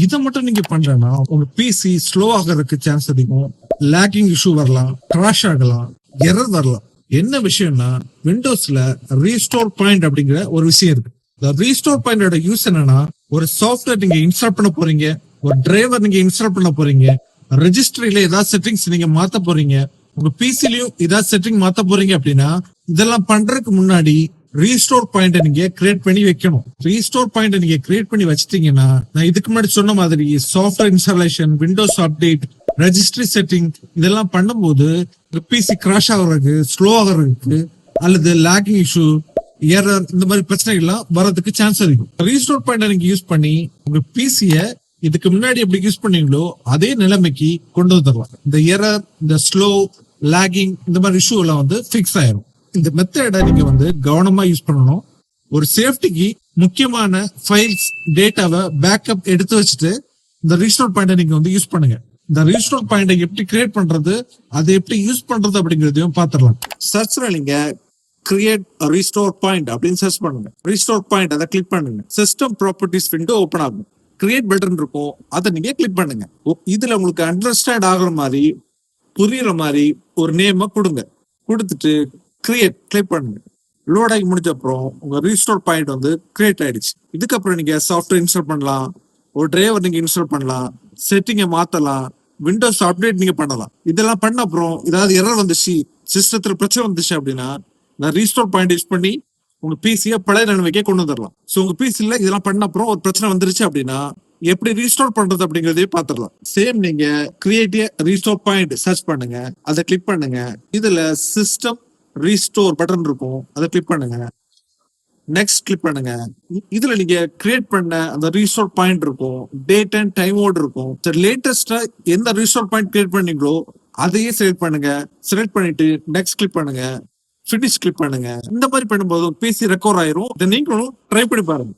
இதை மட்டும் நீங்க பண்றேன்னா உங்க பிசி ஸ்லோ ஆகிறதுக்கு சான்ஸ் அதிகம், லேக்கிங் இஷ்யூ வரலாம், கிராஷ் ஆகலாம், எரர் வரலாம். என்ன விஷயம்னா விண்டோஸ்ல ரீஸ்டோர் பாயிண்ட் அப்படிங்கிற ஒரு விஷயம் இருக்கு. இந்த ரீஸ்டோர் பாயிண்டோட யூஸ் என்னன்னா, ஒரு சாஃப்ட்வேர் நீங்க இன்ஸ்டால் பண்ண போறீங்க, ஒரு டிரைவர் நீங்க இன்ஸ்டால் பண்ண போறீங்க, ரெஜிஸ்ட்ரியில ஏதாவது செட்டிங்ஸ் நீங்க மாத்த போறீங்க, உங்க பிசிலயும் ஏதாவது செட்டிங் மாத்த போறீங்க அப்படின்னா இதெல்லாம் பண்றதுக்கு முன்னாடி ரீஸ்டோர் பாயிண்ட் நீங்க கிரியேட் பண்ணி வைக்கணும். ரீஸ்டோர் பாயிண்ட் நீங்க கிரியேட் பண்ணி வச்சிட்டீங்கன்னா, நான் இதுக்கு முன்னாடி சொன்ன மாதிரி software installation, Windows update, registry setting இதெல்லாம் பண்ணும்போது பிசி கிராஷ் ஆகுறதுக்கு, ஸ்லோ ஆகுறதுக்கு அல்லது லேக்கிங் இஷ்யூ, எரர் இந்த மாதிரி பிரச்சனைகள்லாம் வரதுக்கு சான்ஸ் அதிகம். ரீஸ்டோர் பாயிண்ட் நீங்க யூஸ் பண்ணி உங்க பிசிய இதுக்கு முன்னாடி எப்படி யூஸ் பண்ணீங்களோ அதே நிலைமைக்கு கொண்டு வந்துடலாம். இந்த எரர், இந்த ஸ்லோ, லேகிங் இந்த மாதிரி இஷ்யூ எல்லாம் வந்து ஃபிக்ஸ் ஆயிரும். இந்த மெத்தடை நீங்க வந்து கவனமா யூஸ் பண்ணணும். ஒரு சேஃப்டிக்கு முக்கியமான ஃபைல்ஸ், டேட்டாவை பேக்கப் எடுத்து வச்சுட்டு இந்த ரீஸ்டோர் பாயிண்டை நீங்க வந்து யூஸ் பண்ணுங்க. இந்த ரீஸ்டோர் பாயிண்டை எப்படி கிரியேட் பண்றது, அதை எப்படி யூஸ் பண்றது அப்படிங்கறதையும் பாத்துடலாம். சர்ச்ல நீங்க கிரியேட் ரீஸ்டோர் பாயிண்ட் அப்படின்னு சர்ச் பண்ணுங்க. ரீஸ்டோர் பாயிண்ட் அதை கிளிக் பண்ணுங்க. சிஸ்டம் ப்ராப்பர்ட்டிஸ் விண்டோ ஓபன் ஆகும். கிரியேட் பட்டன் இருக்கும், அதை நீங்க கிளிக் பண்ணுங்க. இதுல உங்களுக்கு அண்டர்ஸ்டாண்ட் ஆகுற மாதிரி, புரியுற மாதிரி ஒரு நேம கொடுங்க. கொடுத்துட்டு கிரியேட் கிளிக் பண்ணுங்க. லோட் ஆகி முடிஞ்ச அப்புறம் உங்க ரீஸ்டோர் பாயிண்ட் வந்து கிரியேட் ஆயிடுச்சு. இதுக்கப்புறம் நீங்க சாஃப்ட்வேர் இன்ஸ்டால் பண்ணலாம், ஒரு டிரைவர் நீங்க இன்ஸ்டால் பண்ணலாம், செட்டிங்கை மாத்தலாம், விண்டோஸ் அப்டேட் நீங்க பண்ணலாம். இதெல்லாம் பண்ண அப்புறம் ஏதாவது எரர் வந்துச்சு, சிஸ்டத்துல பிரச்சனை வந்துச்சு அப்படின்னா நான் ரீஸ்டோர் பாயிண்ட் யூஸ் பண்ணி உங்க பிசிய பழைய நிலைமைக்கே கொண்டு வந்துடலாம். சோ உங்க பிசில இதெல்லாம் பண்ண அப்புறம் ஒரு பிரச்சனை வந்துருச்சு அப்படின்னா எப்படி ரீஸ்டோர் பண்றது அப்படிங்கறதே பாத்துடலாம். சேம் நீங்க கிரியேட் ரீஸ்டோர் பாயிண்ட் சர்ச் பண்ணுங்க, அதை கிளிக் பண்ணுங்க. இதுல சிஸ்டம் ரீஸ்டோர் பட்டன் இருக்கும், அதை கிளிக் பண்ணுங்க. நெக்ஸ்ட் கிளிக் பண்ணுங்க. இதுல நீங்க கிரியேட் பண்ண அந்த ரீஸ்டோர் பாயிண்ட் இருக்கும், டேட் அண்ட் டைம் ஓட் இருக்கும். லேட்டஸ்டா எந்த ரீஸ்டோர் பாயிண்ட் கிரியேட் பண்ணீங்களோ அதையே செலக்ட் பண்ணுங்க. செலக்ட் பண்ணிட்டு நெக்ஸ்ட் கிளிக் பண்ணுங்க, ஃபினிஷ் கிளிக் பண்ணுங்க. இந்த மாதிரி பண்ணும்போது பிசி ரெக்கவர் ஆயிரும். இதை நீங்களும் ட்ரை பண்ணி பாருங்க.